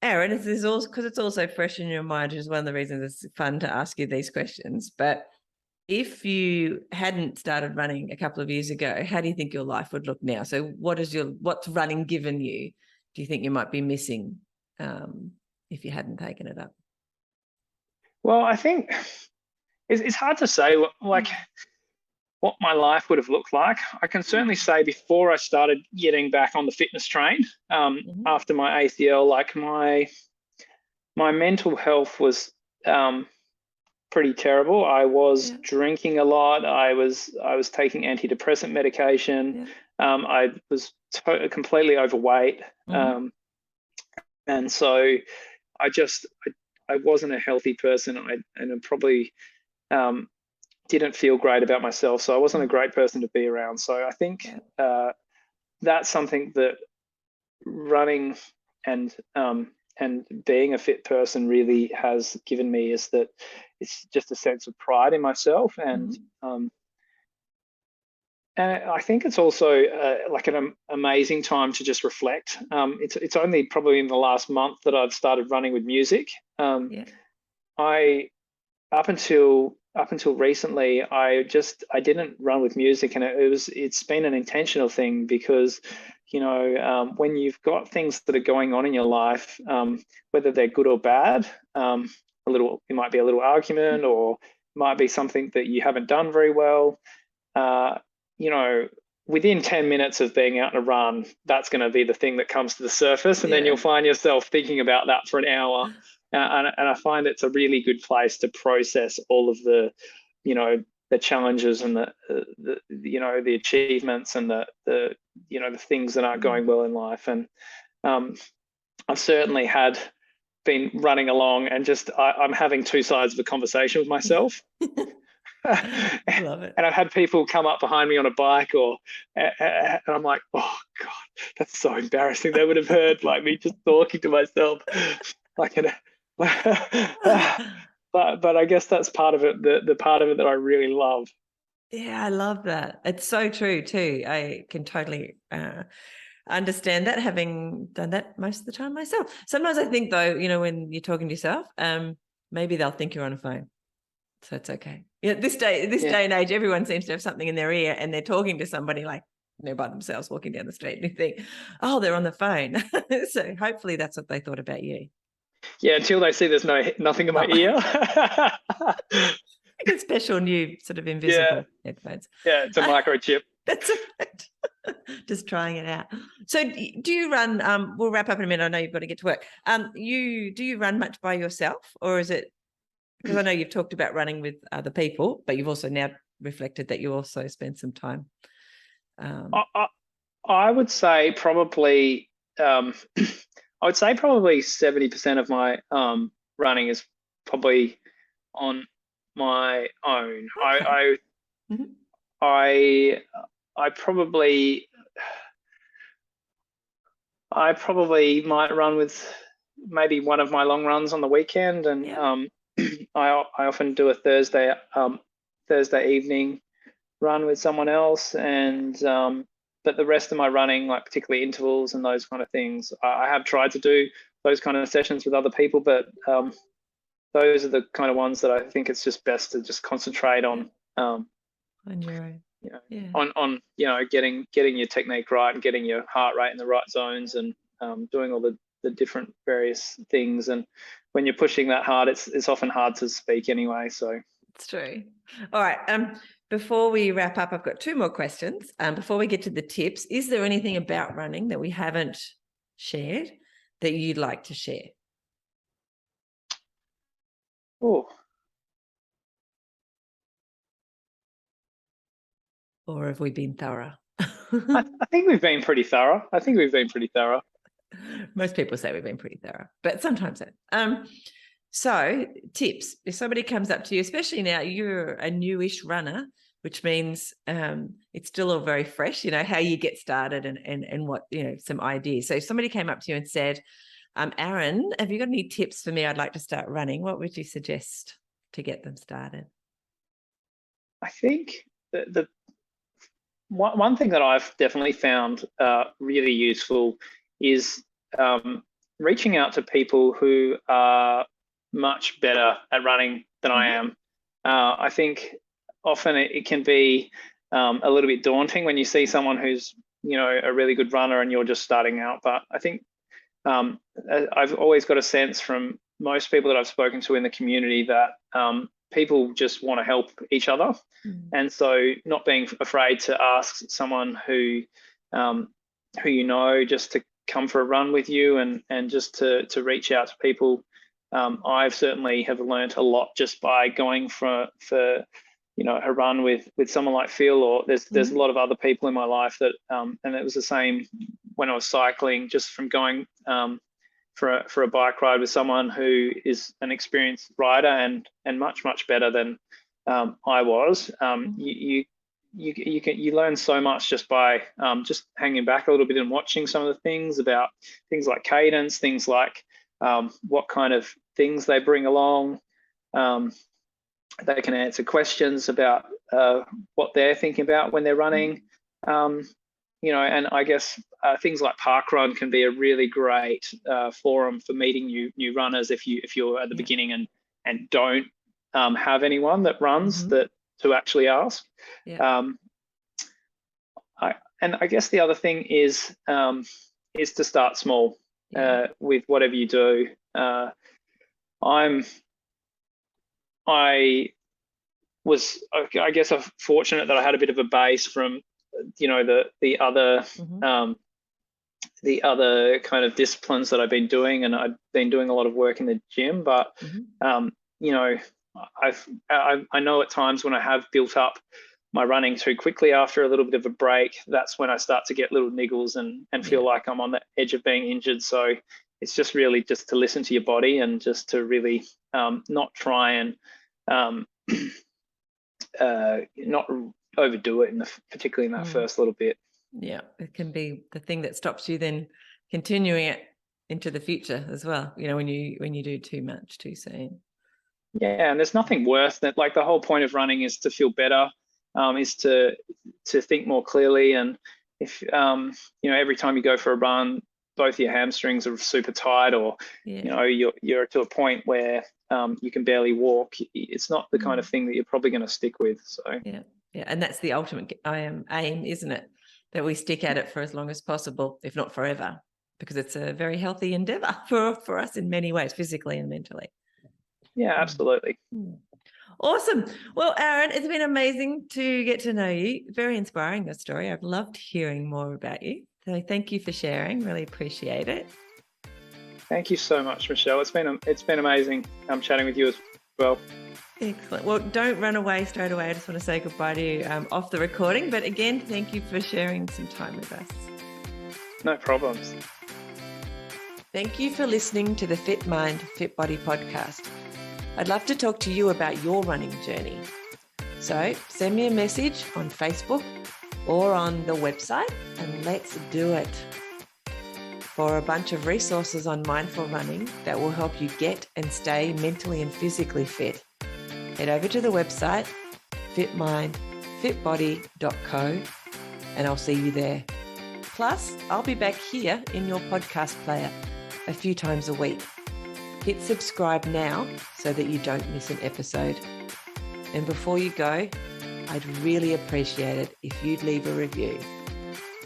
Aaron, this is also because it's also fresh in your mind, which is one of the reasons it's fun to ask you these questions. But if you hadn't started running a couple of years ago, how do you think your life would look now? So what's running given you? Do you think you might be missing if you hadn't taken it up? Well, I think it's hard to say like what my life would have looked like. I can certainly say before I started getting back on the fitness train, after my ACL, like my mental health was pretty terrible. I was drinking a lot. I was taking antidepressant medication. I was completely overweight, and so I wasn't a healthy person. I probably didn't feel great about myself, so I wasn't a great person to be around. So I think that's something that running and being a fit person really has given me, is that it's just a sense of pride in myself, and I think it's also like an amazing time to just reflect. It's only probably in the last month that I've started running with music. Up until recently, I didn't run with music, and it's been an intentional thing, because you know, when you've got things that are going on in your life, whether they're good or bad, it might be a little argument, or it might be something that you haven't done very well. You know, within 10 minutes of being out on a run, that's going to be the thing that comes to the surface, and then you'll find yourself thinking about that for an hour. And I find it's a really good place to process all of the, you know, the challenges and the you know, the achievements and the you know, the things that aren't going well in life. And I've certainly been running along and I'm having two sides of a conversation with myself. I love it. And I've had people come up behind me on a bike, and I'm like, oh God, that's so embarrassing. They would have heard like me just talking to myself, like but I guess that's part of it, the part of it that I really love. Yeah, I love that. It's so true too. I can totally understand that, having done that most of the time myself. Sometimes I think though, you know, when you're talking to yourself, maybe they'll think you're on a phone. So it's okay. Yeah, this day and age, everyone seems to have something in their ear and they're talking to somebody, like they're by themselves walking down the street, and you think, oh, they're on the phone. So hopefully that's what they thought about you. Yeah, until they see there's nothing in my ear. Like a special new sort of invisible headphones. Yeah, it's a microchip. That's it. Just trying it out. So do you run, we'll wrap up in a minute, I know you've got to get to work. Do you run much by yourself, or is it, because I know you've talked about running with other people, but you've also now reflected that you also spend some time. I would say probably 70% of my running is probably on my own. Okay. I probably might run with maybe one of my long runs on the weekend, and I often do a Thursday evening run with someone else, and but the rest of my running, like particularly intervals and those kind of things, I have tried to do those kind of sessions with other people, but those are the kind of ones that I think it's just best to just concentrate on your own. On getting your technique right and getting your heart rate in the right zones, and doing all the different various things. And when you're pushing that hard, it's often hard to speak anyway. So it's true. All right. Before we wrap up, I've got 2 more questions. Before we get to the tips, is there anything about running that we haven't shared that you'd like to share? Oh. Or have we been thorough? I think we've been pretty thorough. Most people say we've been pretty thorough, but sometimes so. So tips, if somebody comes up to you, especially now you're a newish runner, which means it's still all very fresh, how you get started and what, some ideas. So if somebody came up to you and said, Aaron, have you got any tips for me? I'd like to start running. What would you suggest to get them started? I think the one thing that I've definitely found really useful is reaching out to people who are much better at running than I am. I think often it can be a little bit daunting when you see someone who's a really good runner and you're just starting out. But I think I've always got a sense from most people that I've spoken to in the community that people just want to help each other. And so not being afraid to ask someone who just to come for a run with you, and just to reach out to people. I've certainly have learned a lot just by going for a run with someone like Phil, or there's a lot of other people in my life that and it was the same when I was cycling, just from going for a bike ride with someone who is an experienced rider and much better than I was. You learn so much just by just hanging back a little bit and watching some of the things about things like cadence, things like what kind of things they bring along. They can answer questions about what they're thinking about when they're running. And I guess things like parkrun can be a really great forum for meeting new runners if you're at the beginning and don't have anyone that runs that to actually ask. I guess the other thing is to start small with whatever you do. I guess I'm fortunate that I had a bit of a base from the other kind of disciplines that I've been doing, and I've been doing a lot of work in the gym, but I know at times when I have built up my running too quickly after a little bit of a break, that's when I start to get little niggles and feel like I'm on the edge of being injured. So it's just really just to listen to your body and just to really not try and not overdo it particularly in that first little bit. Yeah, it can be the thing that stops you then continuing it into the future as well, when you do too much too soon. Yeah, and there's nothing worse than, like, the whole point of running is to feel better, is to think more clearly. And if every time you go for a run, both your hamstrings are super tight, or you're to a point where you can barely walk, it's not the kind of thing that you're probably going to stick with. So and that's the ultimate aim, isn't it? That we stick at it for as long as possible, if not forever, because it's a very healthy endeavor for us in many ways, physically and mentally. Yeah, absolutely. Awesome. Well, Aaron, it's been amazing to get to know you. Very inspiring, your story. I've loved hearing more about you. So thank you for sharing. Really appreciate it. Thank you so much, Michelle. It's been amazing chatting with you as well. Excellent. Well, don't run away straight away. I just want to say goodbye to you off the recording. But again, thank you for sharing some time with us. No problems. Thank you for listening to the Fit Mind, Fit Body podcast. I'd love to talk to you about your running journey. So send me a message on Facebook or on the website, and let's do it. for a bunch of resources on mindful running that will help you get and stay mentally and physically fit. Head over to the website, fitmindfitbody.co, and I'll see you there. Plus, I'll be back here in your podcast player a few times a week. Hit subscribe now so that you don't miss an episode. And before you go, I'd really appreciate it if you'd leave a review.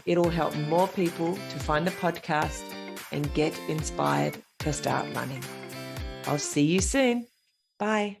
It'll help more people to find the podcast and get inspired to start running. I'll see you soon. Bye.